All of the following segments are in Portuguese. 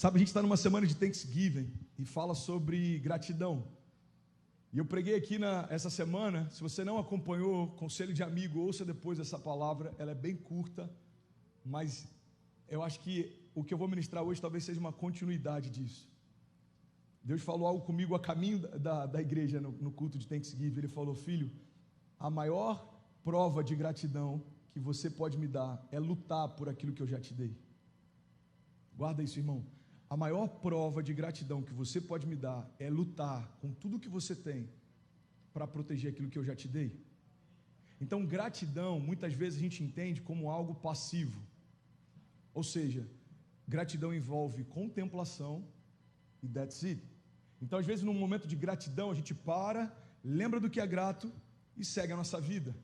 Sabe, a gente está numa semana de Thanksgiving e fala sobre gratidão. E eu preguei aqui essa semana. Se você não acompanhou, conselho de amigo, ouça depois essa palavra. Ela é bem curta, mas eu acho que o que eu vou ministrar hoje talvez seja uma continuidade disso. Deus falou algo comigo a caminho da igreja no culto de Thanksgiving. Ele falou: filho, a maior prova de gratidão que você pode me dar é lutar por aquilo que eu já te dei. Guarda isso, irmão. A maior prova de gratidão que você pode me dar é lutar com tudo que você tem para proteger aquilo que eu já te dei. Então, gratidão, muitas vezes a gente entende como algo passivo. Ou seja, gratidão envolve contemplação e that's it. Então, às vezes, num momento de gratidão, a gente para, lembra do que é grato e segue a nossa vida.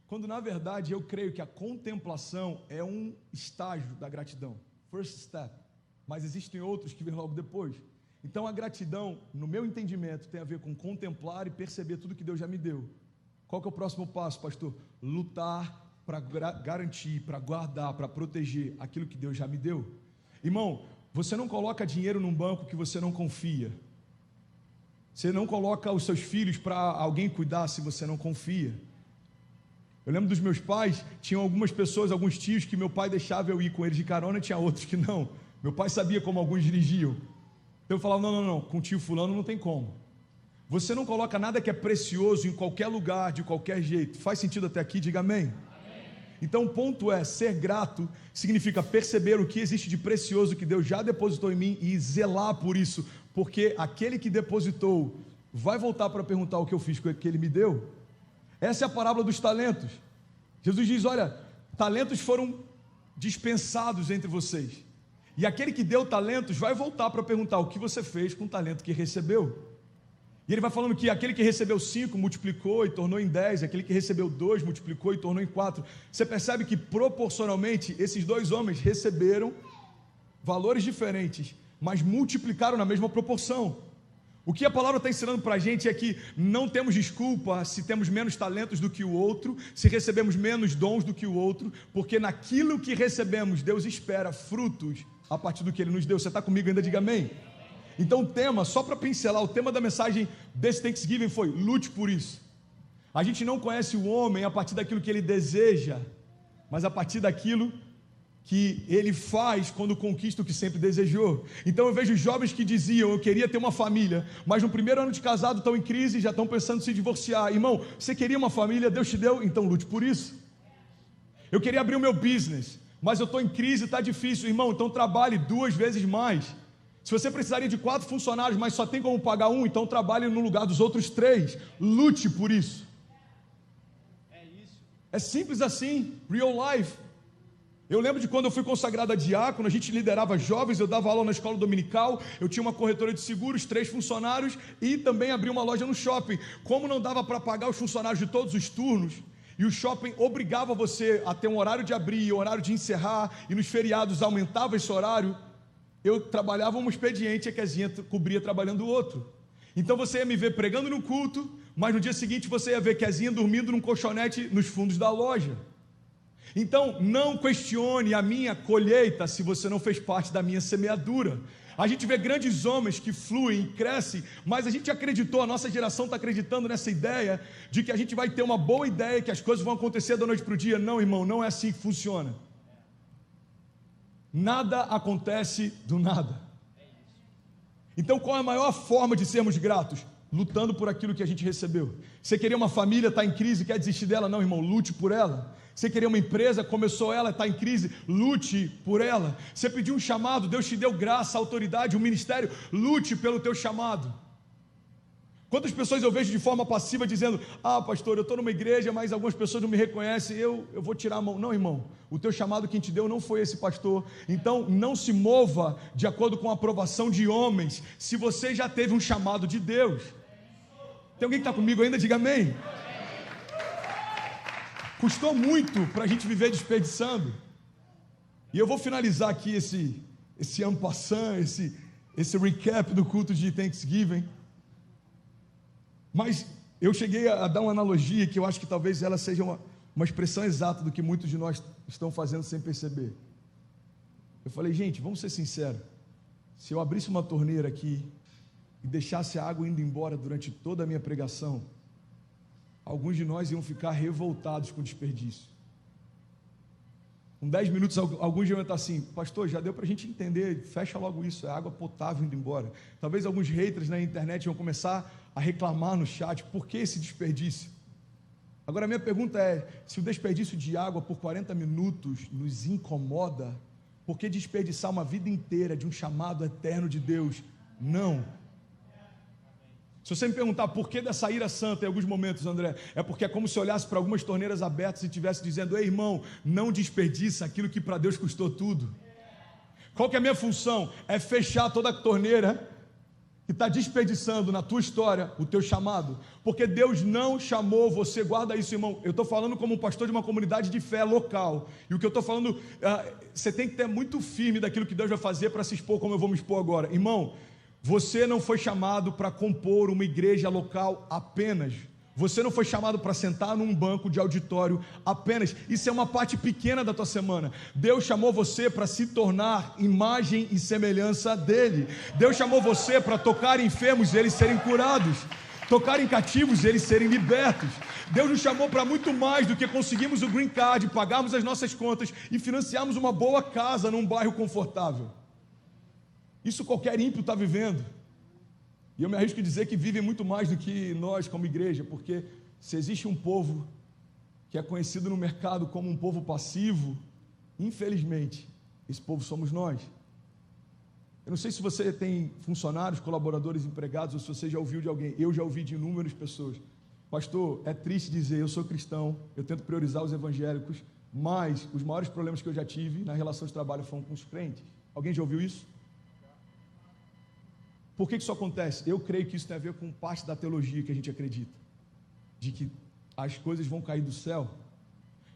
Quando, na verdade, eu creio que a contemplação é um estágio da gratidão. First step. Mas existem outros que vêm logo depois. Então a gratidão, no meu entendimento, tem a ver com contemplar e perceber tudo que Deus já me deu. Qual que é o próximo passo, pastor? Lutar para garantir, para guardar, para proteger aquilo que Deus já me deu. Irmão, você não coloca dinheiro num banco que você não confia. Você não coloca os seus filhos para alguém cuidar se você não confia. Eu lembro dos meus pais, tinham algumas pessoas, alguns tios que meu pai deixava eu ir com eles de carona, tinha outros que não. Meu pai sabia como alguns dirigiam. Então eu falava: não, com o tio fulano não tem como. Você não coloca nada que é precioso em qualquer lugar, de qualquer jeito. Faz sentido até aqui? Diga amém. Então o ponto é, ser grato significa perceber o que existe de precioso que Deus já depositou em mim e zelar por isso, porque aquele que depositou vai voltar para perguntar o que eu fiz com o que ele me deu. Essa é a parábola dos talentos. Jesus diz: olha, talentos foram dispensados entre vocês. E aquele que deu talentos vai voltar para perguntar o que você fez com o talento que recebeu. E ele vai falando que aquele que recebeu 5 multiplicou e tornou em 10, aquele que recebeu 2 multiplicou e tornou em 4. Você percebe que proporcionalmente esses dois homens receberam valores diferentes, mas multiplicaram na mesma proporção. O que a palavra está ensinando para a gente é que não temos desculpa se temos menos talentos do que o outro, se recebemos menos dons do que o outro, porque naquilo que recebemos, Deus espera frutos a partir do que Ele nos deu. Você está comigo ainda? Diga amém. Então o tema, só para pincelar, o tema da mensagem desse Thanksgiving foi: lute por isso. A gente não conhece o homem a partir daquilo que ele deseja, mas a partir daquilo que ele faz quando conquista o que sempre desejou. Então eu vejo jovens que diziam: eu queria ter uma família, mas no primeiro ano de casado estão em crise e já estão pensando em se divorciar. Irmão, você queria uma família, Deus te deu, então lute por isso. Eu queria abrir o meu business, mas eu estou em crise, está difícil. Irmão, então trabalhe 2 vezes mais. Se você precisaria de 4 funcionários, mas só tem como pagar 1, então trabalhe no lugar dos outros 3. Lute por isso. É simples assim, real life. Eu lembro de quando eu fui consagrado a diácono, a gente liderava jovens, eu dava aula na escola dominical, eu tinha uma corretora de seguros, 3 funcionários e também abri uma loja no shopping. Como não dava para pagar os funcionários de todos os turnos, e o shopping obrigava você a ter um horário de abrir e um horário de encerrar, e nos feriados aumentava esse horário, eu trabalhava um expediente e a Kezinha cobria trabalhando o outro. Então você ia me ver pregando no culto, mas no dia seguinte você ia ver Kezinha dormindo num colchonete nos fundos da loja. Então não questione a minha colheita se você não fez parte da minha semeadura. A gente vê grandes homens que fluem, crescem, mas a gente acreditou, a nossa geração está acreditando nessa ideia de que a gente vai ter uma boa ideia, que as coisas vão acontecer da noite para o dia. Não, irmão, não é assim que funciona. Nada acontece do nada. Então qual é a maior forma de sermos gratos? Lutando por aquilo que a gente recebeu. Você queria uma família, está em crise, quer desistir dela? Não, irmão, lute por ela. Você queria uma empresa, começou ela, está em crise, lute por ela. Você pediu um chamado, Deus te deu graça, autoridade, um ministério, lute pelo teu chamado. Quantas pessoas eu vejo de forma passiva dizendo: ah, pastor, eu estou numa igreja, mas algumas pessoas não me reconhecem, eu vou tirar a mão. Não, irmão, o teu chamado quem te deu não foi esse pastor. Então não se mova de acordo com a aprovação de homens, se você já teve um chamado de Deus. Tem alguém que está comigo ainda? Diga amém. Custou muito para a gente viver desperdiçando. E eu vou finalizar aqui esse en passant, esse recap do culto de Thanksgiving. Mas eu cheguei a dar uma analogia que eu acho que talvez ela seja uma expressão exata do que muitos de nós estão fazendo sem perceber. Eu falei: gente, vamos ser sinceros. Se eu abrisse uma torneira aqui e deixasse a água indo embora durante toda a minha pregação, alguns de nós iam ficar revoltados com o desperdício. Com 10 minutos, alguns iam estar assim: pastor, já deu para a gente entender, fecha logo isso, é água potável indo embora. Talvez alguns haters na internet iam começar a reclamar no chat: por que esse desperdício? Agora a minha pergunta é: se o desperdício de água por 40 minutos nos incomoda, por que desperdiçar uma vida inteira de um chamado eterno de Deus? Não. Se você me perguntar por que dessa ira santa em alguns momentos, André, é porque é como se olhasse para algumas torneiras abertas e estivesse dizendo: ei, irmão, não desperdiça aquilo que para Deus custou tudo. Qual que é a minha função? É fechar toda a torneira que está desperdiçando na tua história o teu chamado, porque Deus não chamou você. Guarda isso, irmão. Eu estou falando como um pastor de uma comunidade de fé local, e o que eu estou falando, você tem que ter muito firme daquilo que Deus vai fazer para se expor como eu vou me expor agora. Irmão, você não foi chamado para compor uma igreja local apenas. Você não foi chamado para sentar num banco de auditório apenas. Isso é uma parte pequena da tua semana. Deus chamou você para se tornar imagem e semelhança dele. Deus chamou você para tocar em enfermos e eles serem curados, tocar em cativos e eles serem libertos. Deus nos chamou para muito mais do que conseguirmos o green card, pagarmos as nossas contas e financiarmos uma boa casa num bairro confortável. Isso qualquer ímpio está vivendo. E eu me arrisco a dizer que vive muito mais do que nós como igreja, porque se existe um povo que é conhecido no mercado como um povo passivo, infelizmente, esse povo somos nós. Eu não sei se você tem funcionários, colaboradores, empregados, ou se você já ouviu de alguém. Eu já ouvi de inúmeras pessoas: pastor, é triste dizer, eu sou cristão, eu tento priorizar os evangélicos, mas os maiores problemas que eu já tive na relação de trabalho foram com os crentes. Alguém já ouviu isso? Por que isso acontece? Eu creio que isso tem a ver com parte da teologia que a gente acredita, de que as coisas vão cair do céu.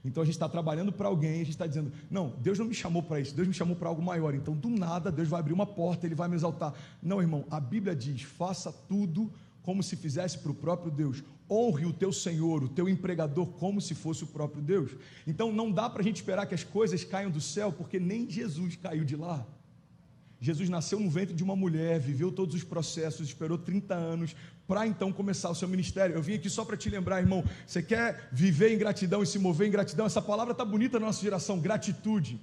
Então a gente está trabalhando para alguém, a gente está dizendo: não, Deus não me chamou para isso, Deus me chamou para algo maior. Então do nada Deus vai abrir uma porta, Ele vai me exaltar. Não, irmão, a Bíblia diz: faça tudo como se fizesse para o próprio Deus. Honre o teu Senhor, o teu empregador, como se fosse o próprio Deus. Então não dá para a gente esperar que as coisas caiam do céu, porque nem Jesus caiu de lá. Jesus nasceu no ventre de uma mulher, viveu todos os processos, esperou 30 anos para então começar o seu ministério. Eu vim aqui só para te lembrar, irmão, você quer viver em gratidão e se mover em gratidão? Essa palavra está bonita na nossa geração: gratitude.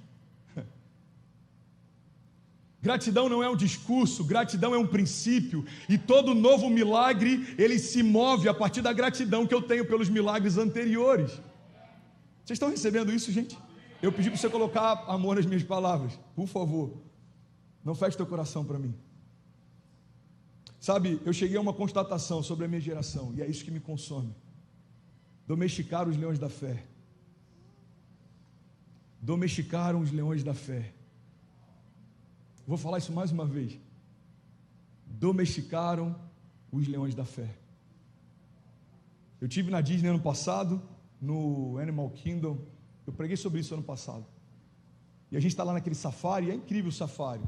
Gratidão não é um discurso, gratidão é um princípio, e todo novo milagre, ele se move a partir da gratidão que eu tenho pelos milagres anteriores. Vocês estão recebendo isso, gente? Eu pedi para você colocar amor nas minhas palavras, por favor. Não feche teu coração para mim. Sabe, eu cheguei a uma constatação sobre a minha geração, e é isso que me consome: domesticaram os leões da fé. Domesticaram os leões da fé. Vou falar isso mais uma vez: domesticaram os leões da fé. Eu estive na Disney ano passado, no Animal Kingdom. Eu preguei sobre isso ano passado, e a gente está lá naquele safari, é incrível o safari.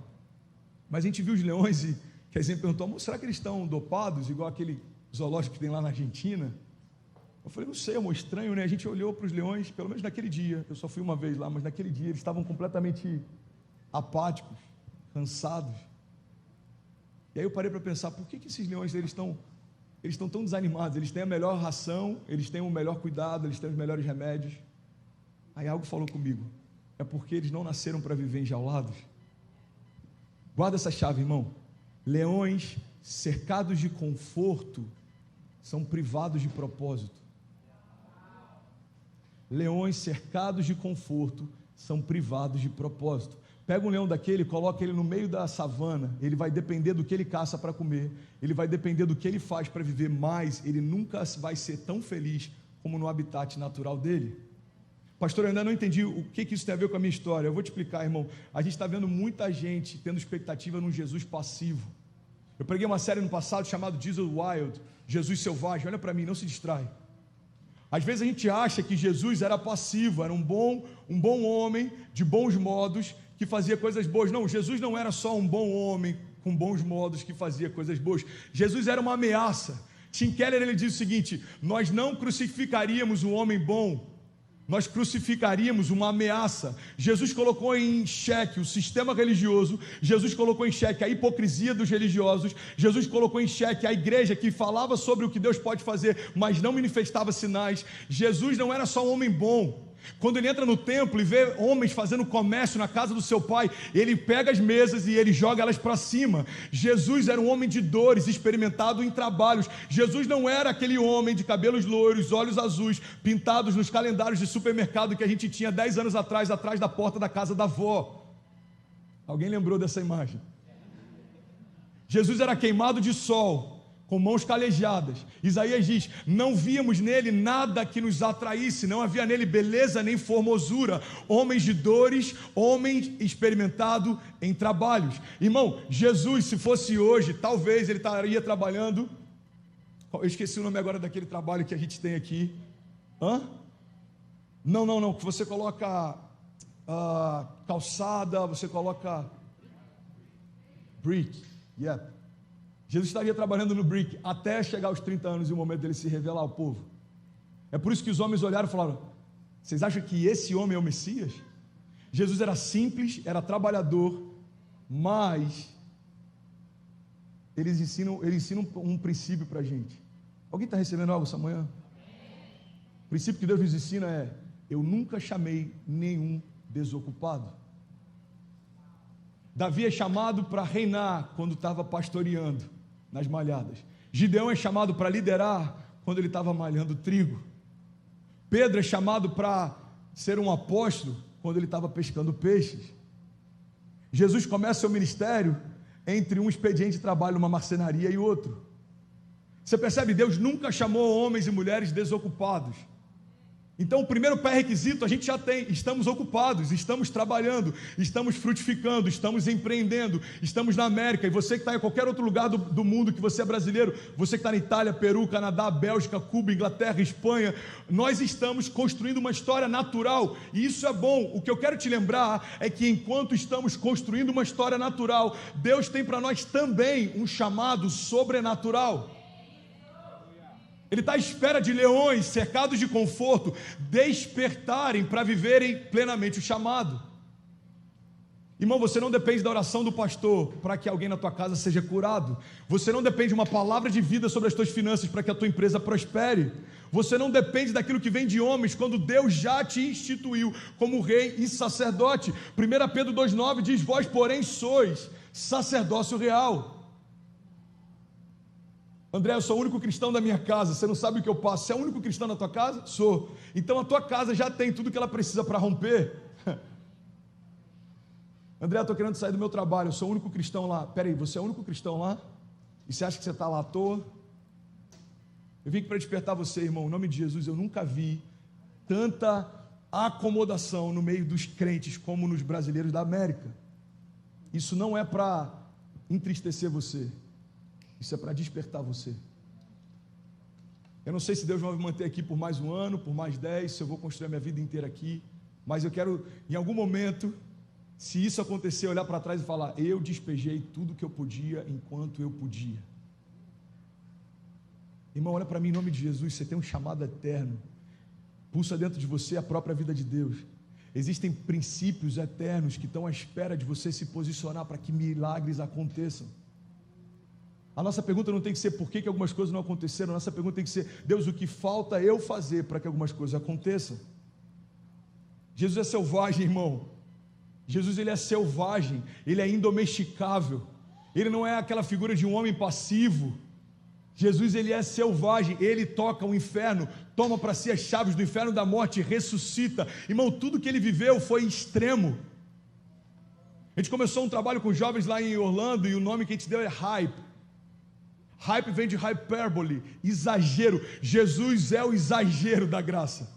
Mas a gente viu os leões e que a gente perguntou: será que eles estão dopados, igual aquele zoológico que tem lá na Argentina? Eu falei: não sei, amor, estranho, né? A gente olhou para os leões, pelo menos naquele dia, eu só fui uma vez lá, mas naquele dia eles estavam completamente apáticos, cansados. E aí eu parei para pensar: por que esses leões eles estão tão desanimados? Eles têm a melhor ração, eles têm o melhor cuidado, eles têm os melhores remédios. Aí algo falou comigo: é porque eles não nasceram para viver enjaulados. Guarda essa chave, irmão. Leões cercados de conforto são privados de propósito. Leões cercados de conforto são privados de propósito. Pega um leão daquele, coloca ele no meio da savana, ele vai depender do que ele caça para comer, ele vai depender do que ele faz para viver, mas ele nunca vai ser tão feliz como no habitat natural dele. Pastor, eu ainda não entendi o que isso tem a ver com a minha história. Eu vou te explicar, irmão. A gente está vendo muita gente tendo expectativa num Jesus passivo. Eu preguei uma série no passado chamada Jesus Wild, Jesus Selvagem. Olha para mim, não se distrai. Às vezes a gente acha que Jesus era passivo, era um bom homem, de bons modos, que fazia coisas boas. Não, Jesus não era só um bom homem com bons modos que fazia coisas boas. Jesus era uma ameaça. Tim Keller, ele diz o seguinte: nós não crucificaríamos um homem bom, nós crucificaríamos uma ameaça. Jesus colocou em xeque o sistema religioso, Jesus colocou em xeque a hipocrisia dos religiosos, Jesus colocou em xeque a igreja que falava sobre o que Deus pode fazer, mas não manifestava sinais. Jesus não era só um homem bom. Quando ele entra no templo e vê homens fazendo comércio na casa do seu pai, ele pega as mesas e ele joga elas para cima. Jesus era um homem de dores, experimentado em trabalhos. Jesus não era aquele homem de cabelos loiros, olhos azuis, pintados nos calendários de supermercado que a gente tinha 10 anos atrás da porta da casa da avó. Alguém lembrou dessa imagem? Jesus era queimado de sol, com mãos calejadas. Isaías diz: não víamos nele nada que nos atraísse, não havia nele beleza nem formosura, homens de dores, homens experimentado em trabalhos. Irmão, Jesus, se fosse hoje, talvez ele estaria trabalhando, eu esqueci o nome agora daquele trabalho que a gente tem aqui. Não, que você coloca calçada, você coloca brick, Jesus estaria trabalhando no brick até chegar aos 30 anos e o momento dele se revelar ao povo. É por isso que os homens olharam e falaram: vocês acham que esse homem é o Messias? Jesus era simples, era trabalhador, mas ele ensina um princípio para a gente. Alguém está recebendo algo essa manhã? O princípio que Deus nos ensina é: eu nunca chamei nenhum desocupado. Davi é chamado para reinar quando estava pastoreando nas malhadas. Gideão é chamado para liderar quando ele estava malhando trigo. Pedro é chamado para ser um apóstolo quando ele estava pescando peixes. Jesus começa seu ministério entre um expediente de trabalho, uma marcenaria e outro. Você percebe? Deus nunca chamou homens e mulheres desocupados. Então o primeiro pré-requisito a gente já tem: estamos ocupados, estamos trabalhando, estamos frutificando, estamos empreendendo, estamos na América. E você que está em qualquer outro lugar do mundo, que você é brasileiro, você que está na Itália, Peru, Canadá, Bélgica, Cuba, Inglaterra, Espanha, nós estamos construindo uma história natural, e isso é bom. O que eu quero te lembrar é que enquanto estamos construindo uma história natural, Deus tem para nós também um chamado sobrenatural. Ele está à espera de leões cercados de conforto despertarem para viverem plenamente o chamado. Irmão, você não depende da oração do pastor para que alguém na tua casa seja curado. Você não depende de uma palavra de vida sobre as tuas finanças para que a tua empresa prospere. Você não depende daquilo que vem de homens, quando Deus já te instituiu como rei e sacerdote. 1 Pedro 2,9 diz: vós porém sois sacerdócio real. André, eu sou o único cristão da minha casa, você não sabe o que eu passo. Você é o único cristão na tua casa? Sou. Então a tua casa já tem tudo que ela precisa para romper. André, eu estou querendo sair do meu trabalho, eu sou o único cristão lá. Peraí, você é o único cristão lá? E você acha que você está lá à toa? Eu vim aqui para despertar você, irmão, em nome de Jesus. Eu nunca vi tanta acomodação no meio dos crentes como nos brasileiros da América. Isso não é para entristecer você, isso é para despertar você. Eu não sei se Deus vai me manter aqui por mais um ano, por mais 10, se eu vou construir a minha vida inteira aqui, mas eu quero, em algum momento, se isso acontecer, olhar para trás e falar: eu despejei tudo que eu podia enquanto eu podia. Irmão, olha para mim em nome de Jesus, você tem um chamado eterno, pulsa dentro de você a própria vida de Deus. Existem princípios eternos que estão à espera de você se posicionar para que milagres aconteçam. A nossa pergunta não tem que ser por que algumas coisas não aconteceram, a nossa pergunta tem que ser: Deus, o que falta eu fazer para que algumas coisas aconteçam? Jesus é selvagem, irmão. Jesus, ele é selvagem, ele é indomesticável, ele não é aquela figura de um homem passivo. Jesus, ele é selvagem, ele toca o inferno, toma para si as chaves do inferno, da morte, ressuscita. Irmão, tudo que ele viveu foi extremo. A gente começou um trabalho com jovens lá em Orlando, e o nome que a gente deu é Hype. Hype vem de hyperbole, exagero. Jesus é o exagero da graça.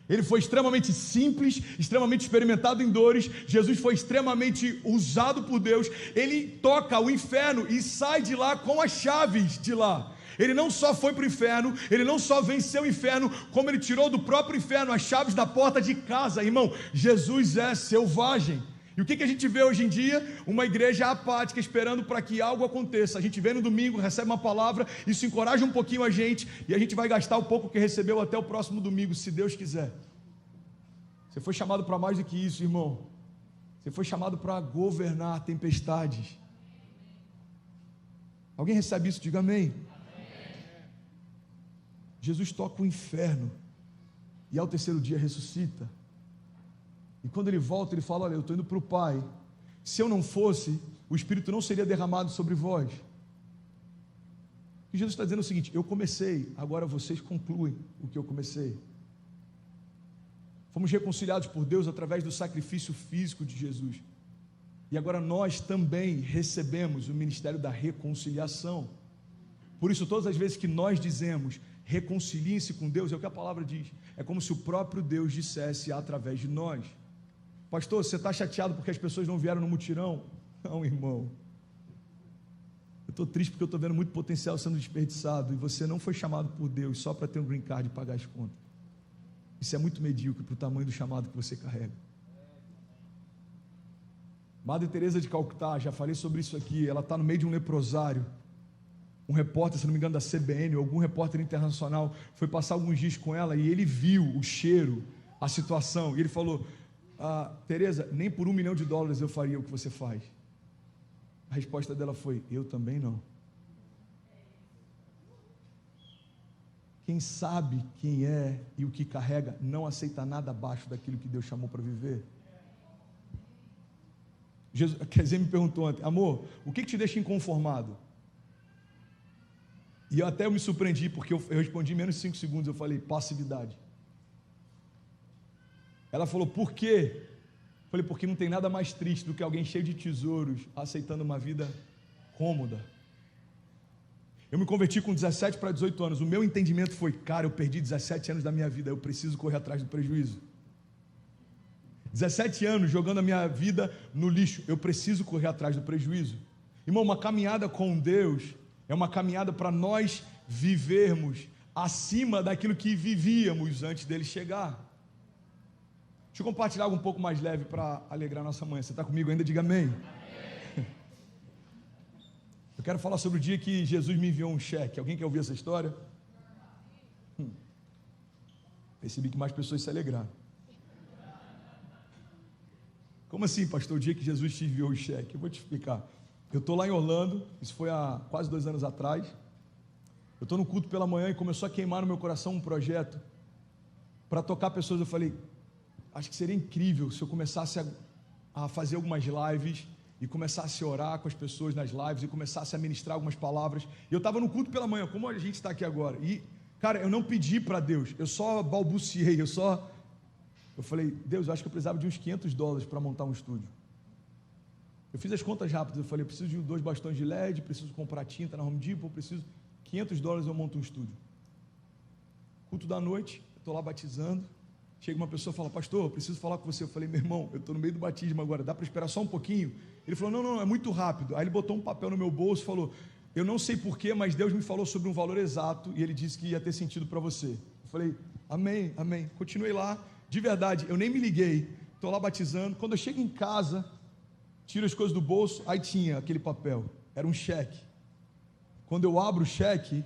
Ele foi extremamente simples, extremamente experimentado em dores. Jesus foi extremamente usado por Deus. Ele toca o inferno e sai de lá com as chaves de lá. Ele não só foi para o inferno, ele não só venceu o inferno, como ele tirou do próprio inferno as chaves da porta de casa. Irmão, Jesus é selvagem. E o que a gente vê hoje em dia? Uma igreja apática, esperando para que algo aconteça. A gente vem no domingo, recebe uma palavra, isso encoraja um pouquinho a gente, e a gente vai gastar o pouco que recebeu até o próximo domingo, se Deus quiser. Você foi chamado para mais do que isso, irmão. Você foi chamado para governar tempestades. Alguém recebe isso? Diga amém. Jesus toca o inferno e ao terceiro dia ressuscita. E quando ele volta, ele fala: olha, eu estou indo para o Pai. Se eu não fosse, o Espírito não seria derramado sobre vós. E Jesus está dizendo o seguinte: eu comecei, agora vocês concluem o que eu comecei. Fomos reconciliados por Deus através do sacrifício físico de Jesus. E agora nós também recebemos o ministério da reconciliação. Por isso, todas as vezes que nós dizemos reconciliem-se com Deus, é o que a palavra diz. É como se o próprio Deus dissesse através de nós. Pastor, você está chateado porque as pessoas não vieram no mutirão? Não, irmão. Eu estou triste porque eu estou vendo muito potencial sendo desperdiçado. E você não foi chamado por Deus só para ter um green card e pagar as contas. Isso é muito medíocre para o tamanho do chamado que você carrega. Madre Teresa de Calcutá, já falei sobre isso aqui. Ela está no meio de um leprosário. Um repórter, se não me engano, da CBN, ou algum repórter internacional, foi passar alguns dias com ela e ele viu o cheiro, a situação. E ele falou: Teresa, nem por $1 milhão eu faria o que você faz. A resposta dela foi: eu também não. Quem sabe quem é e o que carrega, não aceita nada abaixo daquilo que Deus chamou para viver. Jesus, quer dizer, me perguntou ontem: amor, o que te deixa inconformado? E eu me surpreendi, porque eu respondi em menos de 5 segundos, eu falei: passividade. Ela falou: por quê? Eu falei: porque não tem nada mais triste do que alguém cheio de tesouros, aceitando uma vida cômoda. Eu me converti com 17 para 18 anos, o meu entendimento foi: cara, eu perdi 17 anos da minha vida, eu preciso correr atrás do prejuízo. 17 anos jogando a minha vida no lixo, eu preciso correr atrás do prejuízo. Irmão, uma caminhada com Deus é uma caminhada para nós vivermos acima daquilo que vivíamos antes dele chegar. Deixa eu compartilhar algo um pouco mais leve para alegrar nossa manhã. Você está comigo ainda? Diga amém. Eu quero falar sobre o dia que Jesus me enviou um cheque. Alguém quer ouvir essa história? Percebi que mais pessoas se alegraram. Como assim, pastor? O dia que Jesus te enviou o cheque? Eu vou te explicar. Eu estou lá em Orlando, isso foi há quase 2 anos atrás. Eu estou no culto pela manhã e começou a queimar no meu coração um projeto para tocar pessoas. Eu falei: acho que seria incrível se eu começasse a fazer algumas lives e começasse a orar com as pessoas nas lives e começasse a ministrar algumas palavras. E eu estava no culto pela manhã, como a gente está aqui agora. E, cara, eu não pedi para Deus, eu só balbuciei, eu falei: Deus, eu acho que eu precisava de uns $500 para montar um estúdio. Eu fiz as contas rápidas, eu falei: eu preciso de 2 bastões de LED, preciso comprar tinta na Home Depot, preciso $500, eu monto um estúdio. Culto da noite, eu estou lá batizando, chega uma pessoa e fala: pastor, eu preciso falar com você. Eu falei: meu irmão, eu estou no meio do batismo agora, dá para esperar só um pouquinho? Ele falou: não, é muito rápido. Aí ele botou um papel no meu bolso e falou: eu não sei porquê, mas Deus me falou sobre um valor exato e ele disse que ia ter sentido para você. Eu falei: amém, amém. Continuei lá, de verdade, eu nem me liguei, estou lá batizando. Quando eu chego em casa, tiro as coisas do bolso, aí tinha aquele papel, era um cheque. Quando eu abro o cheque,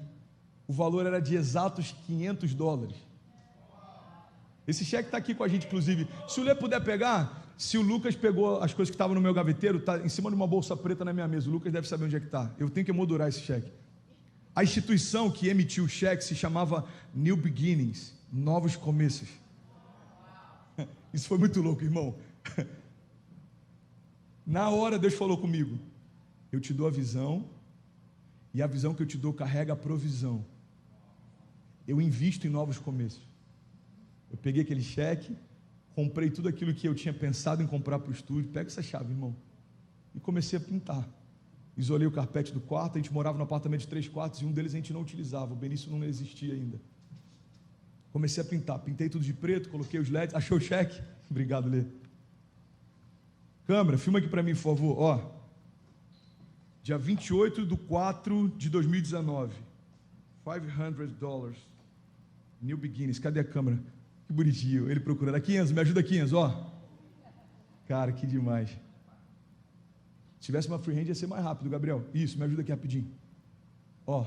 o valor era de exatos $500. Esse cheque está aqui com a gente, inclusive. Se o Lê puder pegar, se o Lucas pegou as coisas que estavam no meu gaveteiro, está em cima de uma bolsa preta na minha mesa. O Lucas deve saber onde é que está. Eu tenho que emoldurar esse cheque. A instituição que emitiu o cheque se chamava New Beginnings, Novos Começos. Isso foi muito louco, irmão. Na hora Deus falou comigo: eu te dou a visão, e a visão que eu te dou carrega a provisão. Eu invisto em novos começos. Eu peguei aquele cheque, comprei tudo aquilo que eu tinha pensado em comprar para o estúdio. Pega essa chave, irmão. E comecei a pintar. Isolei o carpete do quarto. A gente morava num apartamento de 3 quartos e um deles a gente não utilizava. O Benício não existia ainda. Comecei a pintar. Pintei tudo de preto, coloquei os LEDs. Achou o cheque? Obrigado, Lê. Câmera, filma aqui para mim, por favor. Ó, dia 28/4/2019. $500. New Beginnings. Cadê a câmera? Que bonitinho. Ele procurando. Aqui, Enzo, me ajuda aqui, Enzo, ó. Cara, que demais. Se tivesse uma freehand ia ser mais rápido, Gabriel. Isso, me ajuda aqui rapidinho. Ó,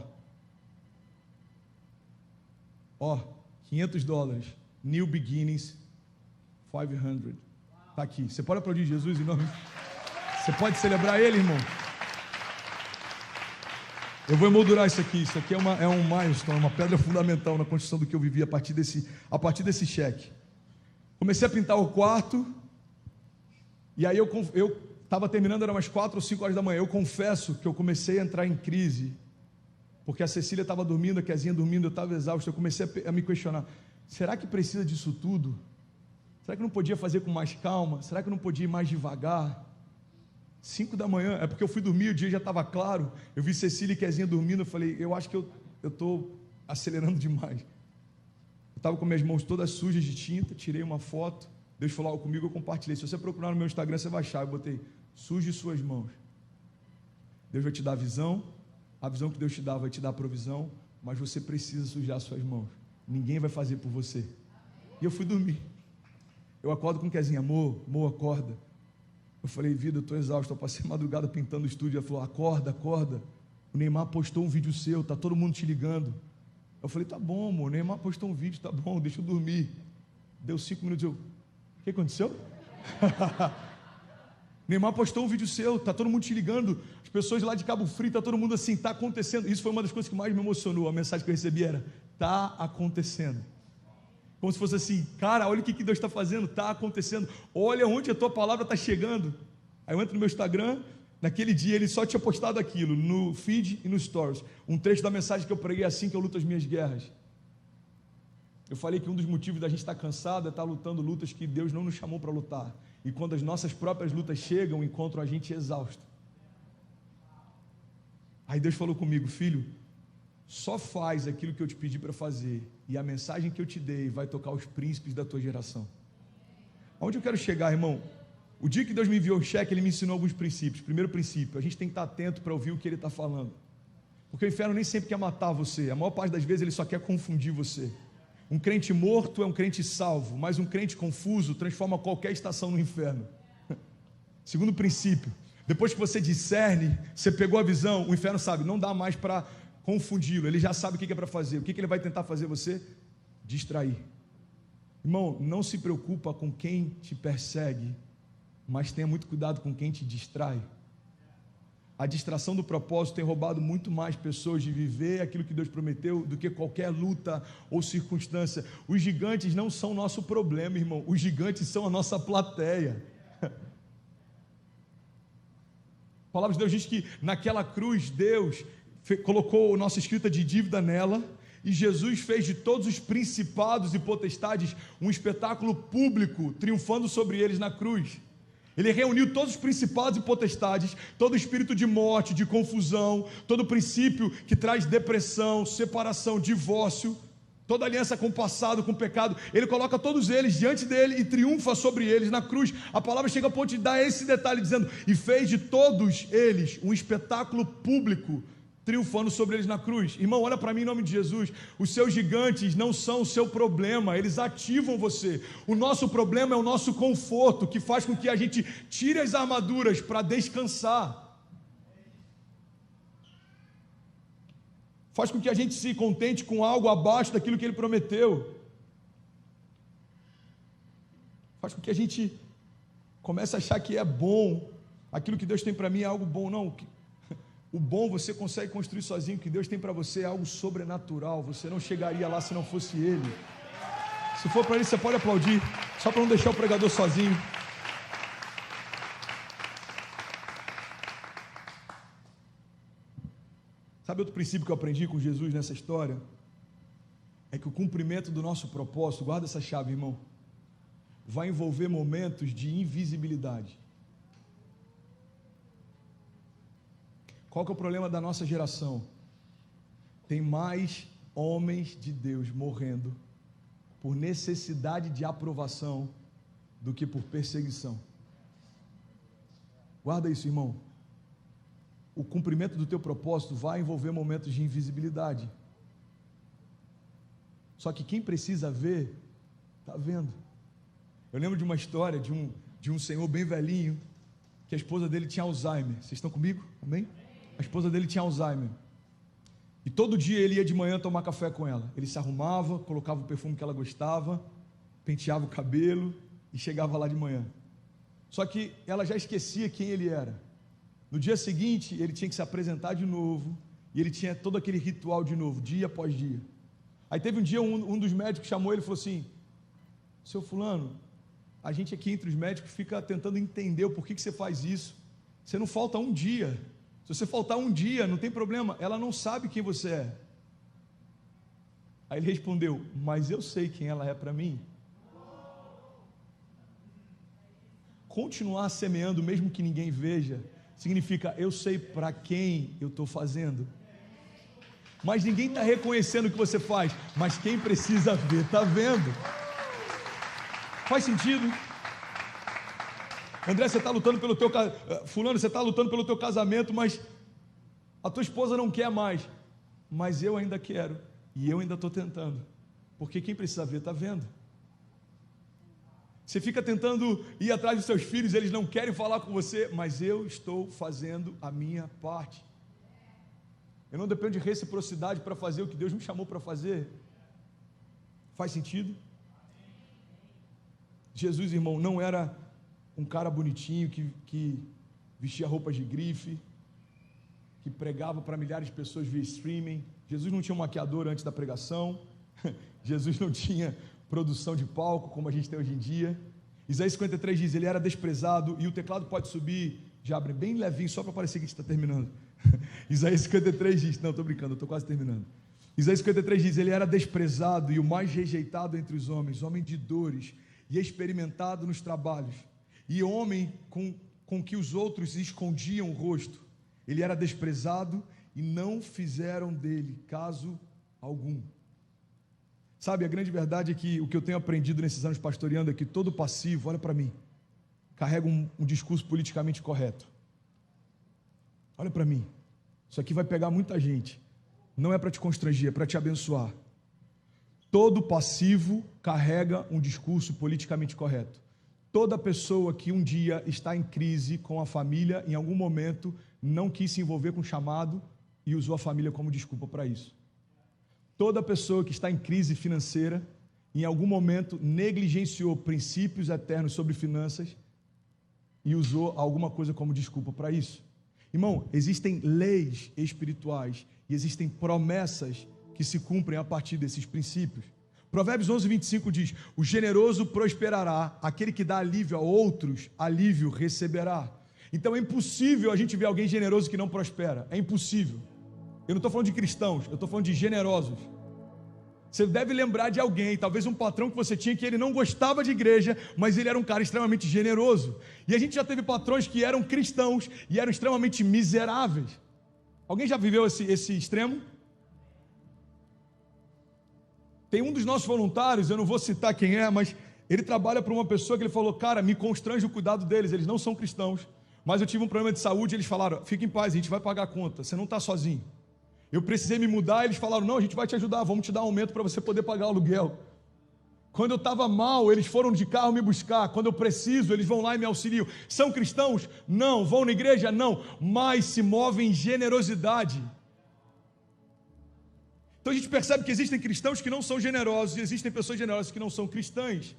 $500. New Beginnings. 500. Está aqui. Você pode aplaudir Jesus em nome? Você pode celebrar Ele, irmão? Eu vou emoldurar isso aqui. Isso aqui é um milestone, uma pedra fundamental na construção do que eu vivi a partir desse cheque. Comecei a pintar o quarto. E aí eu estava terminando, eram umas 4 ou 5 horas da manhã. Eu confesso que eu comecei a entrar em crise, porque a Cecília estava dormindo, a Kezinha dormindo, eu estava exausto. Eu comecei a me questionar: será que precisa disso tudo? Será que não podia fazer com mais calma? Será que não podia ir mais devagar? 5 da manhã, é porque eu fui dormir, o dia já estava claro. Eu vi Cecília e Kezinha dormindo. Eu falei: eu acho que eu estou acelerando demais. Eu estava com minhas mãos todas sujas de tinta. Tirei uma foto. Deus falou algo comigo, eu compartilhei. Se você procurar no meu Instagram, você vai achar. Eu botei: suje suas mãos. Deus vai te dar a visão que Deus te dá vai te dar a provisão, mas você precisa sujar suas mãos. Ninguém vai fazer por você. E eu fui dormir. Eu acordo com Kezinha: amor, acorda. Eu falei: vida, eu estou exausto. Eu passei a madrugada pintando o estúdio. Ela falou: acorda. O Neymar postou um vídeo seu, está todo mundo te ligando. Eu falei: tá bom, amor, o Neymar postou um vídeo, tá bom, deixa eu dormir. Deu 5 minutos, o que aconteceu? Neymar postou um vídeo seu, está todo mundo te ligando. As pessoas lá de Cabo Frio, está todo mundo assim, está acontecendo. Isso foi uma das coisas que mais me emocionou. A mensagem que eu recebi era: está acontecendo. Como se fosse assim: cara, olha o que Deus está fazendo, está acontecendo. Olha onde a tua palavra está chegando. Aí eu entro no meu Instagram. Naquele dia ele só tinha postado aquilo, no feed e no stories. Um trecho da mensagem que eu preguei: assim que eu luto as minhas guerras. Eu falei que um dos motivos da gente estar cansado é estar lutando lutas que Deus não nos chamou para lutar. E quando as nossas próprias lutas chegam, encontram a gente exausto. Aí Deus falou comigo: filho, só faz aquilo que eu te pedi para fazer, e a mensagem que eu te dei vai tocar os príncipes da tua geração. Aonde eu quero chegar, irmão? O dia que Deus me enviou o cheque, Ele me ensinou alguns princípios. Primeiro princípio: a gente tem que estar atento para ouvir o que Ele está falando, porque o inferno nem sempre quer matar você. A maior parte das vezes ele só quer confundir você. Um crente morto é um crente salvo, mas um crente confuso transforma qualquer estação no inferno. Segundo princípio: depois que você discerne, você pegou a visão, o inferno sabe, não dá mais para confundi-lo. Ele já sabe o que é para fazer. O que ele vai tentar fazer você? Distrair. Irmão, não se preocupa com quem te persegue, mas tenha muito cuidado com quem te distrai. A distração do propósito tem roubado muito mais pessoas de viver aquilo que Deus prometeu do que qualquer luta ou circunstância. Os gigantes não são nosso problema, irmão. Os gigantes são a nossa plateia. A palavra de Deus diz que naquela cruz Deus colocou a nossa escrita de dívida nela, e Jesus fez de todos os principados e potestades um espetáculo público, triunfando sobre eles na cruz. Ele reuniu todos os principados e potestades, todo espírito de morte, de confusão, todo princípio que traz depressão, separação, divórcio, toda aliança com o passado, com o pecado. Ele coloca todos eles diante dele e triunfa sobre eles na cruz. A palavra chega a ponto de dar esse detalhe, dizendo: e fez de todos eles um espetáculo público, triunfando sobre eles na cruz. Irmão, olha para mim em nome de Jesus. Os seus gigantes não são o seu problema, eles ativam você. O nosso problema é o nosso conforto, que faz com que a gente tire as armaduras para descansar. Faz com que a gente se contente com algo abaixo daquilo que Ele prometeu. Faz com que a gente comece a achar que é bom. Aquilo que Deus tem para mim é algo bom. Não, o bom você consegue construir sozinho. O que Deus tem para você é algo sobrenatural. Você não chegaria lá se não fosse Ele. Se for para Ele, você pode aplaudir, só para não deixar o pregador sozinho. Sabe outro princípio que eu aprendi com Jesus nessa história? É que o cumprimento do nosso propósito, guarda essa chave, irmão, vai envolver momentos de invisibilidade. Qual que é o problema da nossa geração? Tem mais homens de Deus morrendo por necessidade de aprovação do que por perseguição. Guarda isso, irmão. O cumprimento do teu propósito vai envolver momentos de invisibilidade. Só que quem precisa ver, está vendo. Eu lembro de uma história de um senhor bem velhinho, que a esposa dele tinha Alzheimer. Vocês estão comigo? Amém? A esposa dele tinha Alzheimer. E todo dia ele ia de manhã tomar café com ela. Ele se arrumava, colocava o perfume que ela gostava, penteava o cabelo, e chegava lá de manhã. Só que ela já esquecia quem ele era. No dia seguinte, ele tinha que se apresentar de novo, e ele tinha todo aquele ritual de novo, dia após dia. Aí teve um dia, um dos médicos chamou ele e falou assim: seu fulano, a gente aqui entre os médicos fica tentando entender o porquê que você faz isso. Você não falta um dia. Se você faltar um dia, não tem problema, ela não sabe quem você é. Aí ele respondeu: mas eu sei quem ela é para mim. Continuar semeando, mesmo que ninguém veja, significa eu sei para quem eu estou fazendo. Mas ninguém está reconhecendo o que você faz, mas quem precisa ver, está vendo. Faz sentido? André, você está lutando pelo teu fulano, você está lutando pelo teu casamento, mas a tua esposa não quer mais. Mas eu ainda quero, e eu ainda estou tentando, porque quem precisa ver, está vendo. Você fica tentando ir atrás dos seus filhos, eles não querem falar com você, mas eu estou fazendo a minha parte. Eu não dependo de reciprocidade para fazer o que Deus me chamou para fazer. Faz sentido? Jesus, irmão, não era um cara bonitinho que vestia roupas de grife, que pregava para milhares de pessoas via streaming. Jesus não tinha um maquiador antes da pregação. Jesus não tinha produção de palco como a gente tem hoje em dia. Isaías 53 diz: ele era desprezado, e o teclado pode subir, já abre bem levinho, só para parecer que a gente está terminando. Isaías 53 diz, não, estou brincando, estou quase terminando. Isaías 53 diz: ele era desprezado e o mais rejeitado entre os homens, homem de dores e experimentado nos trabalhos, e homem com que os outros escondiam o rosto. Ele era desprezado e não fizeram dele caso algum. Sabe, a grande verdade é que o que eu tenho aprendido nesses anos pastoreando é que todo passivo, olha para mim, carrega um discurso politicamente correto. Olha para mim, isso aqui vai pegar muita gente. Não é para te constranger, é para te abençoar. Todo passivo carrega um discurso politicamente correto. Toda pessoa que um dia está em crise com a família, em algum momento, não quis se envolver com o chamado e usou a família como desculpa para isso. Toda pessoa que está em crise financeira, em algum momento, negligenciou princípios eternos sobre finanças e usou alguma coisa como desculpa para isso. Irmão, existem leis espirituais e existem promessas que se cumprem a partir desses princípios. Provérbios 11:25 diz: o generoso prosperará, aquele que dá alívio a outros, alívio receberá. Então é impossível a gente ver alguém generoso que não prospera, é impossível. Eu não estou falando de cristãos, eu estou falando de generosos. Você deve lembrar de alguém, talvez um patrão que você tinha, que ele não gostava de igreja, mas ele era um cara extremamente generoso. E a gente já teve patrões que eram cristãos e eram extremamente miseráveis. Alguém já viveu esse extremo? Tem um dos nossos voluntários, eu não vou citar quem é, mas ele trabalha para uma pessoa que ele falou: cara, me constrange o cuidado deles, eles não são cristãos, mas eu tive um problema de saúde, eles falaram: fica em paz, a gente vai pagar a conta, você não está sozinho. Eu precisei me mudar, eles falaram: não, a gente vai te ajudar, vamos te dar um aumento para você poder pagar o aluguel. Quando eu estava mal, eles foram de carro me buscar. Quando eu preciso, eles vão lá e me auxiliam. São cristãos? Não. Vão na igreja? Não. Mas se movem em generosidade. Então a gente percebe que existem cristãos que não são generosos e existem pessoas generosas que não são cristãs.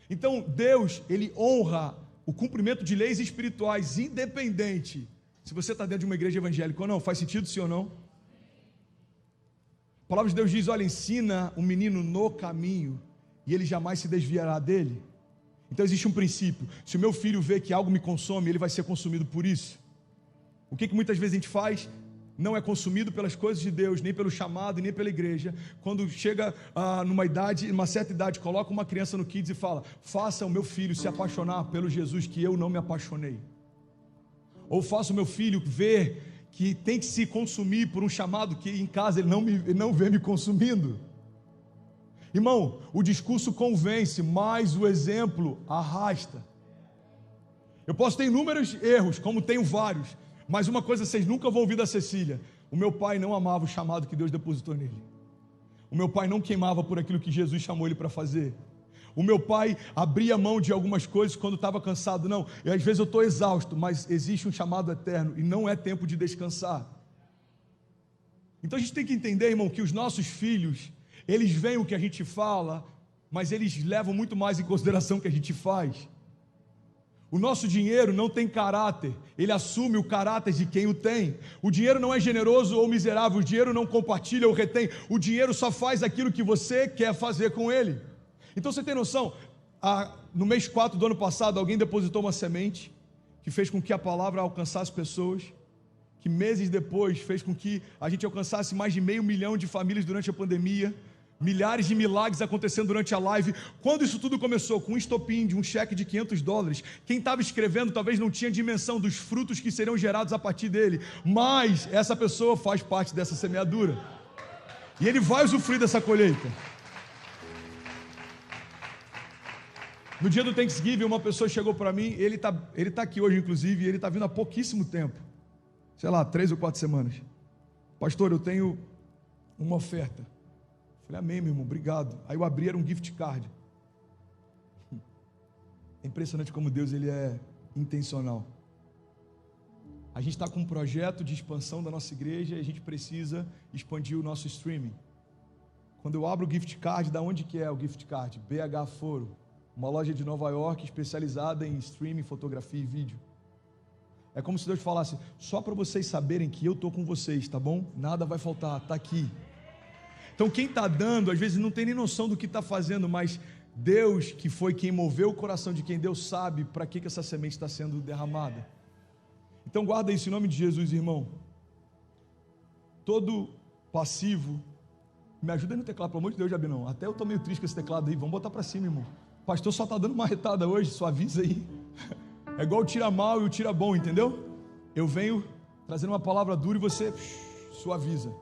Então Deus, Ele honra o cumprimento de leis espirituais, independente se você está dentro de uma igreja evangélica ou não. Faz sentido, sim ou não? A palavra de Deus diz: olha, ensina o menino no caminho e ele jamais se desviará dele. Então existe um princípio: se o meu filho vê que algo me consome, ele vai ser consumido por isso. O que muitas vezes a gente faz? Não é consumido pelas coisas de Deus, nem pelo chamado e nem pela igreja. Quando chega numa certa idade, coloca uma criança no Kids e fala: faça o meu filho se apaixonar pelo Jesus que eu não me apaixonei. Ou faça o meu filho ver que tem que se consumir por um chamado que em casa ele não vê me consumindo. Irmão, o discurso convence, mas o exemplo arrasta. Eu posso ter inúmeros erros, como tenho vários, mas uma coisa vocês nunca vão ouvir da Cecília: o meu pai não amava o chamado que Deus depositou nele. O meu pai não queimava por aquilo que Jesus chamou ele para fazer. O meu pai abria mão de algumas coisas quando estava cansado. Não, às vezes eu estou exausto, mas existe um chamado eterno e não é tempo de descansar. Então a gente tem que entender, irmão, que os nossos filhos, eles veem o que a gente fala mas eles levam muito mais em consideração o que a gente faz. O nosso dinheiro não tem caráter, ele assume o caráter de quem o tem. O dinheiro não é generoso ou miserável, o dinheiro não compartilha ou retém, o dinheiro só faz aquilo que você quer fazer com ele. Então você tem noção, no mês 4 do ano passado, alguém depositou uma semente, que fez com que a palavra alcançasse pessoas, que meses depois fez com que a gente alcançasse mais de 500 mil de famílias durante a pandemia, milhares de milagres acontecendo durante a live. Quando isso tudo começou? Com um estopim de um cheque de $500. Quem estava escrevendo talvez não tinha dimensão dos frutos que seriam gerados a partir dele, mas essa pessoa faz parte dessa semeadura, e ele vai usufruir dessa colheita. No dia do Thanksgiving, uma pessoa chegou para mim, ele tá aqui hoje inclusive, e ele está vindo há pouquíssimo tempo, sei lá, 3 ou 4 semanas. Pastor, eu tenho uma oferta. Falei, amém, meu irmão, obrigado. Aí eu abri, era um gift card. É impressionante como Deus ele é intencional. A gente está com um projeto de expansão da nossa igreja e a gente precisa expandir o nosso streaming. Quando eu abro o gift card, da onde que é o gift card? BH Foro, uma loja de Nova York especializada em streaming, fotografia e vídeo. É como se Deus falasse, só para vocês saberem que eu estou com vocês, tá bom? Nada vai faltar, está aqui. Então quem está dando, às vezes não tem nem noção do que está fazendo, mas Deus, que foi quem moveu o coração de quem deu, sabe para que essa semente está sendo derramada. Então guarda isso em nome de Jesus, irmão. Todo passivo, me ajuda aí no teclado, pelo amor de Deus, Jabinão. Até eu estou meio triste com esse teclado aí, vamos botar para cima, irmão. O pastor só está dando uma retada hoje, só avisa aí. É igual o tira mal e o tira bom, entendeu? Eu venho trazendo uma palavra dura e você suaviza.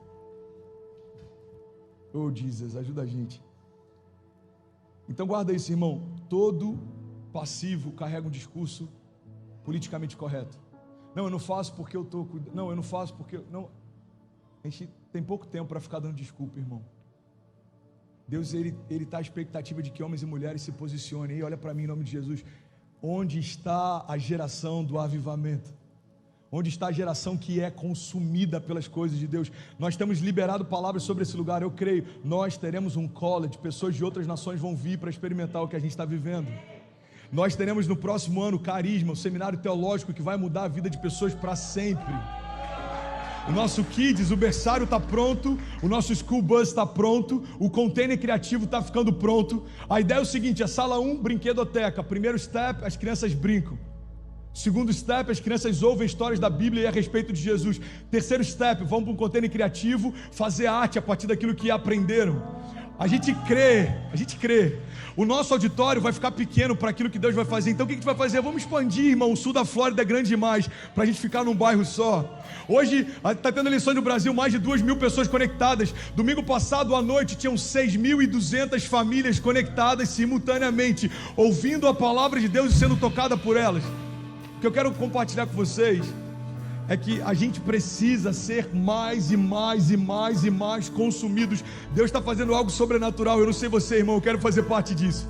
Oh, Jesus, ajuda a gente. Então guarda isso, irmão. Todo passivo carrega um discurso politicamente correto. Não, eu não faço porque eu estou cuidando. Não, eu não faço porque... Não. A gente tem pouco tempo para ficar dando desculpa, irmão. Deus, ele está à expectativa de que homens e mulheres se posicionem. E olha para mim em nome de Jesus. Onde está a geração do avivamento? Onde está a geração que é consumida pelas coisas de Deus? Nós temos liberado palavras sobre esse lugar, eu creio. Nós teremos um college, pessoas de outras nações vão vir para experimentar o que a gente está vivendo. Nós teremos no próximo ano Carisma, um seminário teológico que vai mudar a vida de pessoas para sempre. O nosso Kids, o berçário está pronto, o nosso School Bus está pronto, o container criativo está ficando pronto. A ideia é o seguinte, a sala 1, brinquedoteca. Primeiro step, as crianças brincam. Segundo step, as crianças ouvem histórias da Bíblia e a respeito de Jesus. Terceiro step, vamos para um container criativo, fazer arte a partir daquilo que aprenderam. A gente crê. O nosso auditório vai ficar pequeno para aquilo que Deus vai fazer. Então o que a gente vai fazer? Vamos expandir, irmão. O sul da Flórida é grande demais para a gente ficar num bairro só. Hoje está tendo eleições no Brasil, mais de 2.000 pessoas conectadas. Domingo passado à noite tinham 6.200 famílias conectadas simultaneamente, ouvindo a palavra de Deus e sendo tocada por elas. O que eu quero compartilhar com vocês é que a gente precisa ser mais e mais e mais e mais consumidos. Deus está fazendo algo sobrenatural. Eu não sei você, irmão, eu quero fazer parte disso.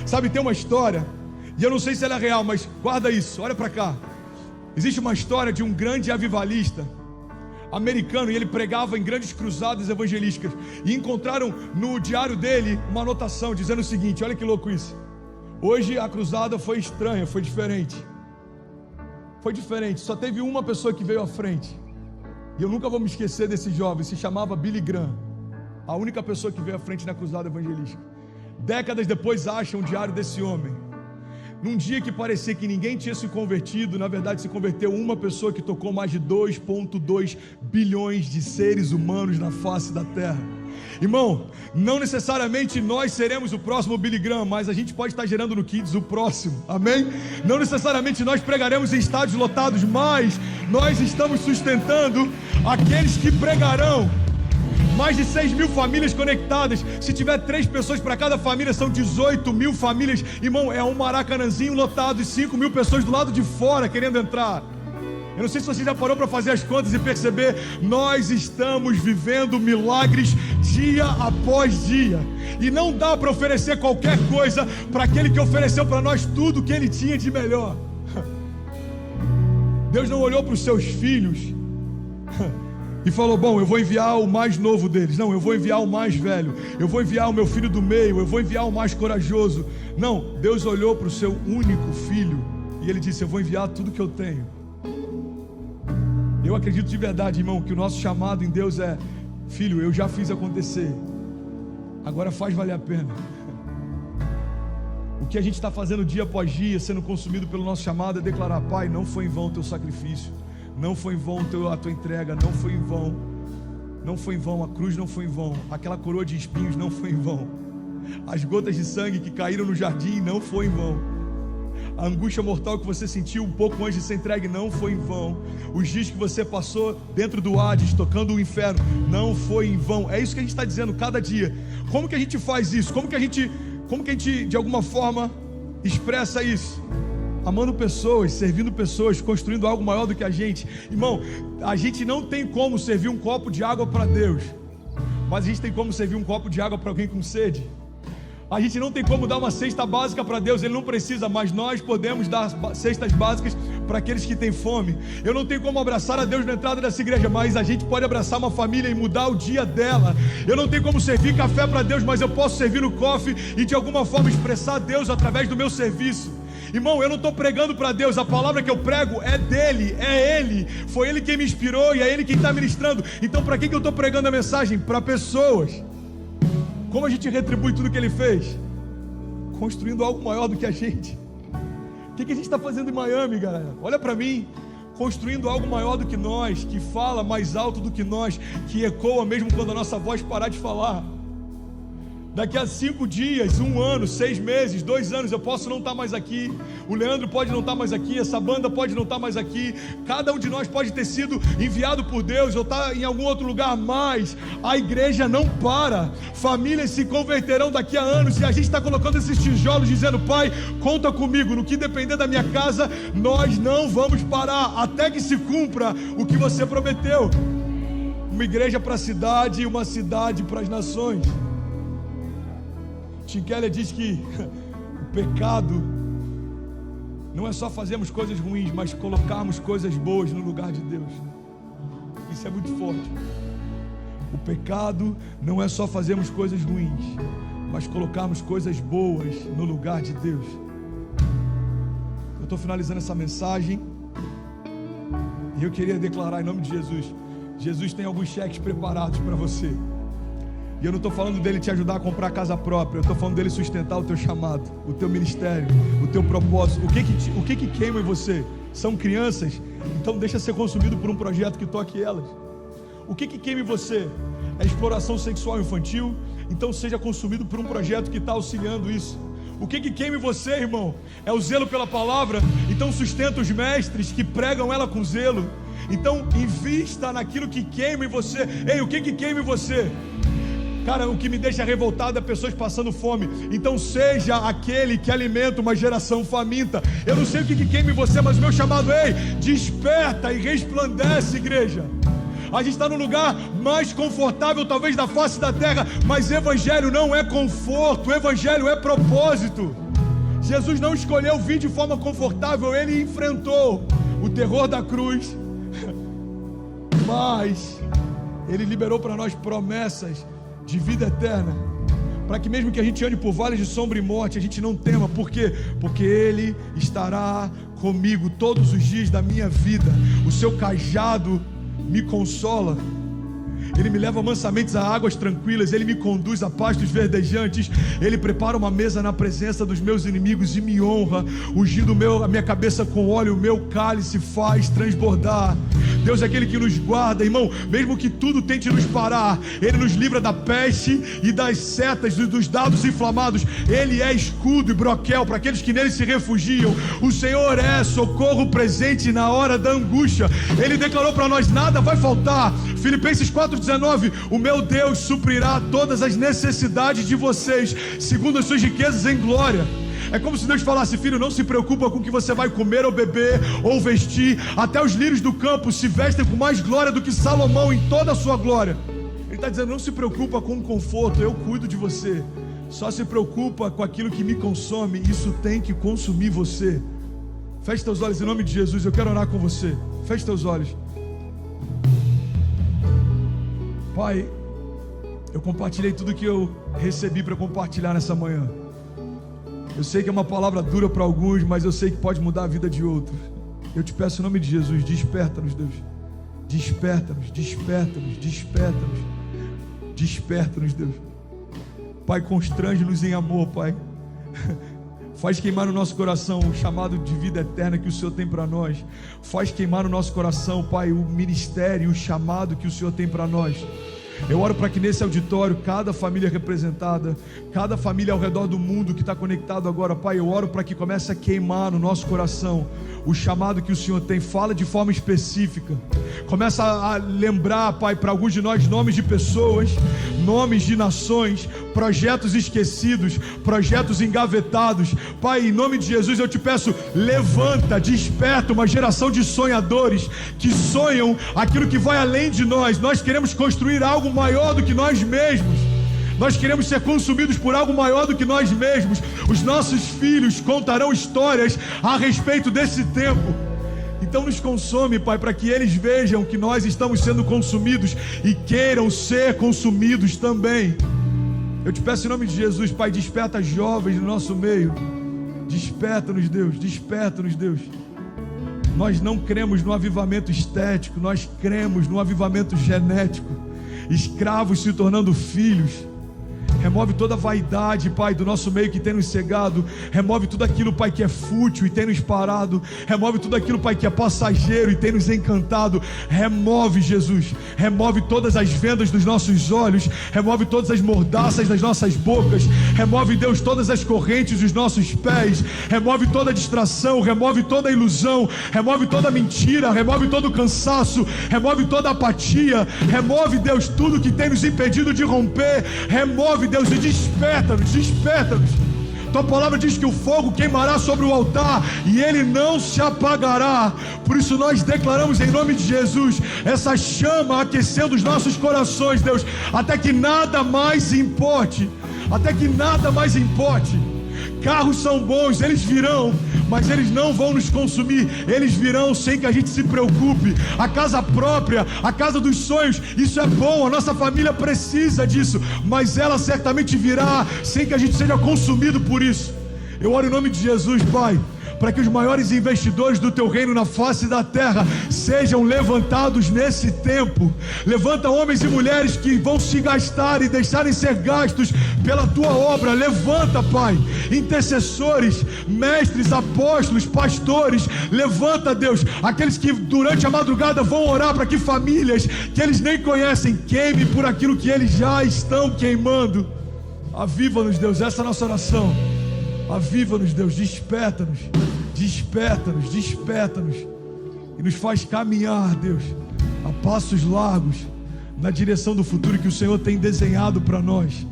Sabe, tem uma história, e eu não sei se ela é real, mas guarda isso, olha para cá. Existe uma história de um grande avivalista americano, e ele pregava em grandes cruzadas evangelísticas, e encontraram no diário dele uma anotação dizendo o seguinte, olha que louco isso. Hoje a cruzada foi estranha, foi diferente. Só teve uma pessoa que veio à frente, e eu nunca vou me esquecer desse jovem, se chamava Billy Graham, a única pessoa que veio à frente na cruzada evangelística. Décadas depois acham o diário desse homem, num dia que parecia que ninguém tinha se convertido, na verdade se converteu uma pessoa que tocou mais de 2,2 bilhões de seres humanos na face da terra. Irmão, não necessariamente nós seremos o próximo Billy Graham, mas a gente pode estar gerando no Kids o próximo, amém? Não necessariamente nós pregaremos em estádios lotados, mas nós estamos sustentando aqueles que pregarão. Mais de 6.000 famílias conectadas. Se tiver 3 pessoas para cada família, são 18.000 famílias. Irmão, é um Maracanãzinho lotado e 5.000 pessoas do lado de fora querendo entrar. Eu não sei se você já parou para fazer as contas e perceber, nós estamos vivendo milagres dia após dia, e não dá para oferecer qualquer coisa para aquele que ofereceu para nós tudo que ele tinha de melhor. Deus não olhou para os seus filhos e falou: bom, eu vou enviar o mais novo deles. Não, eu vou enviar o mais velho. Eu vou enviar o meu filho do meio. Eu vou enviar o mais corajoso. Não, Deus olhou para o seu único filho e Ele disse: eu vou enviar tudo que eu tenho. Eu acredito de verdade, irmão, que o nosso chamado em Deus é: filho, eu já fiz acontecer, agora faz valer a pena. O que a gente está fazendo dia após dia, sendo consumido pelo nosso chamado, é declarar: Pai, não foi em vão o teu sacrifício, não foi em vão a tua entrega, não foi em vão, não foi em vão, a cruz não foi em vão, aquela coroa de espinhos não foi em vão, as gotas de sangue que caíram no jardim não foi em vão, a angústia mortal que você sentiu um pouco antes de ser entregue não foi em vão, os dias que você passou dentro do Hades, tocando o inferno, não foi em vão. É isso que a gente está dizendo cada dia. Como que a gente faz isso? Como que a gente de alguma forma expressa isso? Amando pessoas, servindo pessoas, construindo algo maior do que a gente. Irmão, a gente não tem como servir um copo de água para Deus, mas a gente tem como servir um copo de água para alguém com sede. A gente não tem como dar uma cesta básica para Deus, Ele não precisa, mas nós podemos dar cestas básicas para aqueles que têm fome. Eu não tenho como abraçar a Deus na entrada dessa igreja, mas a gente pode abraçar uma família e mudar o dia dela. Eu não tenho como servir café para Deus, mas eu posso servir no coffee e de alguma forma expressar Deus através do meu serviço. Irmão, eu não estou pregando para Deus, a palavra que eu prego é dele, é Ele, foi Ele quem me inspirou e é Ele quem está ministrando. Então para que eu estou pregando a mensagem? Para pessoas. Como a gente retribui tudo que Ele fez? Construindo algo maior do que a gente. O que a gente está fazendo em Miami, galera? Olha para mim. Construindo algo maior do que nós, que fala mais alto do que nós, que ecoa mesmo quando a nossa voz parar de falar. Daqui a 5 dias, 1 ano, 6 meses, 2 anos, eu posso não estar mais aqui. O Leandro pode não estar mais aqui. Essa banda pode não estar mais aqui. Cada um de nós pode ter sido enviado por Deus ou estar em algum outro lugar, mas a igreja não para. Famílias se converterão daqui a anos. E a gente está colocando esses tijolos dizendo: Pai, conta comigo. No que depender da minha casa, nós não vamos parar até que se cumpra o que você prometeu. Uma igreja para a cidade e uma cidade para as nações. Tim Keller diz que o pecado não é só fazermos coisas ruins, mas colocarmos coisas boas no lugar de Deus. Isso é muito forte. O pecado não é só fazermos coisas ruins, mas colocarmos coisas boas no lugar de Deus. Eu estou finalizando essa mensagem e eu queria declarar em nome de Jesus: Jesus tem alguns cheques preparados para você. E eu não estou falando dele te ajudar a comprar casa própria, eu estou falando dele sustentar o teu chamado, o teu ministério, o teu propósito. O que queima em você? São crianças? Então deixa ser consumido por um projeto que toque elas. O que queima em você? É exploração sexual infantil? Então seja consumido por um projeto que está auxiliando isso. O que queima em você, irmão? É o zelo pela palavra? Então sustenta os mestres que pregam ela com zelo. Então invista naquilo que queima em você. Ei, o que queima em você? Cara, o que me deixa revoltado é pessoas passando fome. Então seja aquele que alimenta uma geração faminta. Eu não sei o que queima em você, mas o meu chamado é: ei, desperta e resplandece, igreja. A gente está no lugar mais confortável talvez da face da terra, mas evangelho não é conforto, evangelho é propósito. Jesus não escolheu vir de forma confortável, Ele enfrentou o terror da cruz, mas Ele liberou para nós promessas de vida eterna, para que mesmo que a gente ande por vales de sombra e morte, a gente não tema. Por quê? Porque Ele estará comigo todos os dias da minha vida. O seu cajado me consola. Ele me leva mansamente a águas tranquilas. Ele me conduz a pastos verdejantes. Ele prepara uma mesa na presença dos meus inimigos e me honra, ungindo a minha cabeça com óleo. O meu cálice faz transbordar. Deus é aquele que nos guarda, irmão. Mesmo que tudo tente nos parar, Ele nos livra da peste e das setas, dos dardos inflamados. Ele é escudo e broquel para aqueles que nele se refugiam. O Senhor é socorro presente na hora da angústia. Ele declarou para nós: nada vai faltar. Filipenses 4,19: o meu Deus suprirá todas as necessidades de vocês, segundo as suas riquezas em glória. É como se Deus falasse: filho, não se preocupa com o que você vai comer ou beber ou vestir. Até os lírios do campo se vestem com mais glória do que Salomão em toda a sua glória. Ele está dizendo: não se preocupa com o conforto, eu cuido de você. Só se preocupa com aquilo que me consome. Isso tem que consumir você. Feche teus olhos em nome de Jesus. Eu quero orar com você. Feche teus olhos. Pai, eu compartilhei tudo que eu recebi para compartilhar nessa manhã. Eu sei que é uma palavra dura para alguns, mas eu sei que pode mudar a vida de outros. Eu te peço em nome de Jesus, desperta-nos, Deus. Desperta-nos, desperta-nos, desperta-nos. Desperta-nos, Deus. Pai, constrange-nos em amor, Pai. Faz queimar no nosso coração o chamado de vida eterna que o Senhor tem para nós. Faz queimar no nosso coração, Pai, o ministério, o chamado que o Senhor tem para nós. Eu oro para que nesse auditório, cada família representada, cada família ao redor do mundo que está conectado agora, Pai, eu oro para que comece a queimar no nosso coração o chamado que o Senhor tem. Fala de forma específica. Começa a lembrar, Pai, para alguns de nós, nomes de pessoas, nomes de nações, projetos esquecidos, projetos engavetados. Pai, em nome de Jesus eu te peço, levanta, desperta uma geração de sonhadores que sonham aquilo que vai além de nós. Nós queremos construir algo maior do que nós mesmos. Nós queremos ser consumidos por algo maior do que nós mesmos. Os nossos filhos contarão histórias a respeito desse tempo. Então nos consome, Pai, para que eles vejam que nós estamos sendo consumidos e queiram ser consumidos também. Eu te peço em nome de Jesus, Pai, desperta jovens no nosso meio. Desperta-nos, Deus, desperta-nos, Deus. Nós não cremos no avivamento estético, nós cremos no avivamento genético. Escravos se tornando filhos. Remove toda a vaidade, Pai, do nosso meio que tem nos cegado. Remove tudo aquilo, Pai, que é fútil e tem nos parado. Remove tudo aquilo, Pai, que é passageiro e tem nos encantado. Remove, Jesus. Remove todas as vendas dos nossos olhos. Remove todas as mordaças das nossas bocas. Remove, Deus, todas as correntes dos nossos pés. Remove toda a distração. Remove toda a ilusão. Remove toda a mentira. Remove todo o cansaço. Remove toda a apatia. Remove, Deus, tudo que tem nos impedido de romper. Remove, Deus, e desperta-nos, desperta-nos. Tua palavra diz que o fogo queimará sobre o altar e ele não se apagará. Por isso nós declaramos em nome de Jesus essa chama aquecendo os nossos corações, Deus, até que nada mais importe, até que nada mais importe. Carros são bons, eles virão, mas eles não vão nos consumir. Eles virão sem que a gente se preocupe. A casa própria, a casa dos sonhos, isso é bom, a nossa família precisa disso, mas ela certamente virá sem que a gente seja consumido por isso. Eu oro em nome de Jesus, Pai, para que os maiores investidores do Teu reino na face da terra sejam levantados nesse tempo. Levanta homens e mulheres que vão se gastar e deixarem ser gastos pela Tua obra. Levanta, Pai, intercessores, mestres, apóstolos, pastores. Levanta, Deus, aqueles que durante a madrugada vão orar para que famílias que eles nem conhecem queimem por aquilo que eles já estão queimando. Aviva-nos, Deus, essa é a nossa oração. Aviva-nos, Deus, desperta-nos, desperta-nos, desperta-nos e nos faz caminhar, Deus, a passos largos na direção do futuro que o Senhor tem desenhado para nós.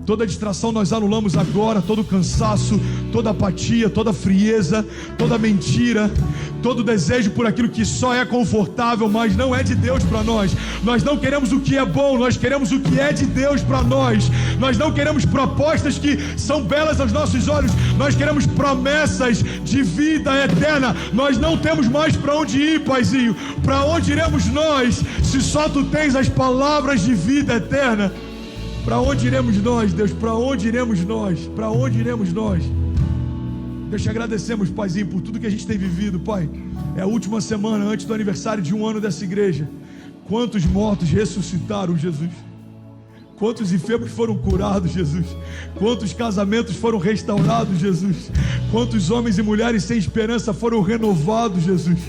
Toda distração nós anulamos agora, todo cansaço, toda apatia, toda frieza, toda mentira, todo desejo por aquilo que só é confortável, mas não é de Deus para nós. Nós não queremos o que é bom, nós queremos o que é de Deus para nós. Nós não queremos propostas que são belas aos nossos olhos, nós queremos promessas de vida eterna. Nós não temos mais para onde ir, Paizinho. Para onde iremos nós, se só Tu tens as palavras de vida eterna? Para onde iremos nós, Deus? Para onde iremos nós? Para onde iremos nós? Deus, te agradecemos, Paizinho, por tudo que a gente tem vivido, Pai. É a última semana antes do aniversário de 1 ano dessa igreja. Quantos mortos ressuscitaram, Jesus? Quantos enfermos foram curados, Jesus? Quantos casamentos foram restaurados, Jesus? Quantos homens e mulheres sem esperança foram renovados, Jesus?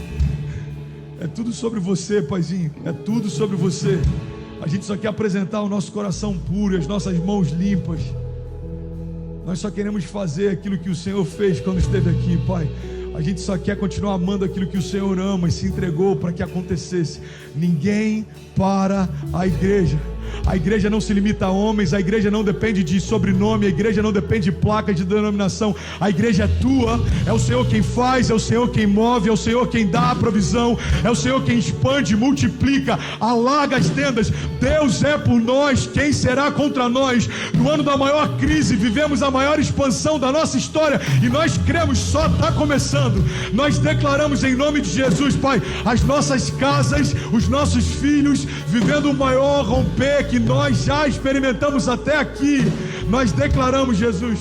É tudo sobre você, Paizinho. É tudo sobre você. A gente só quer apresentar o nosso coração puro e as nossas mãos limpas. Nós só queremos fazer aquilo que o Senhor fez quando esteve aqui, Pai. A gente só quer continuar amando aquilo que o Senhor ama e se entregou para que acontecesse. Ninguém para a igreja. A igreja não se limita a homens, a igreja não depende de sobrenome, a igreja não depende de placa de denominação. A igreja é tua, é o Senhor quem faz, é o Senhor quem move, é o Senhor quem dá a provisão, é o Senhor quem expande, multiplica, alarga as tendas. Deus é por nós, quem será contra nós? No ano da maior crise, vivemos a maior expansão da nossa história e nós cremos, só está começando. Nós declaramos em nome de Jesus, Pai, as nossas casas, os nossos filhos, vivendo o maior romper que nós já experimentamos até aqui. Nós declaramos, Jesus,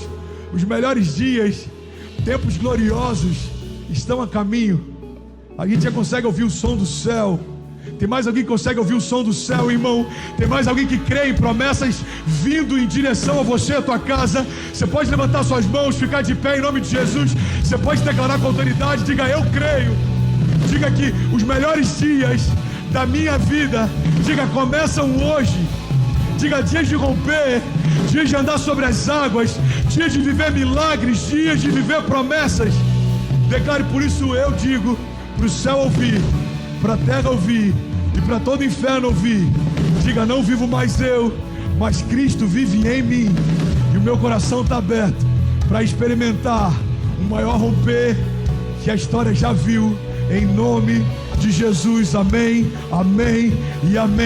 os melhores dias, tempos gloriosos estão a caminho. A gente já consegue ouvir o som do céu. Tem mais alguém que consegue ouvir o som do céu, irmão? Tem mais alguém que crê em promessas vindo em direção a você, a tua casa? Você pode levantar suas mãos, ficar de pé em nome de Jesus. Você pode declarar com autoridade, diga: eu creio. Diga que os melhores dias da minha vida, diga, começam hoje. Diga: dias de romper, dias de andar sobre as águas, dias de viver milagres, dias de viver promessas. Declare: por isso eu digo, para o céu ouvir, para a terra ouvir e para todo o inferno ouvir. Diga: não vivo mais eu, mas Cristo vive em mim, e o meu coração está aberto para experimentar um maior romper que a história já viu, em nome de Jesus. Amém, amém e amém.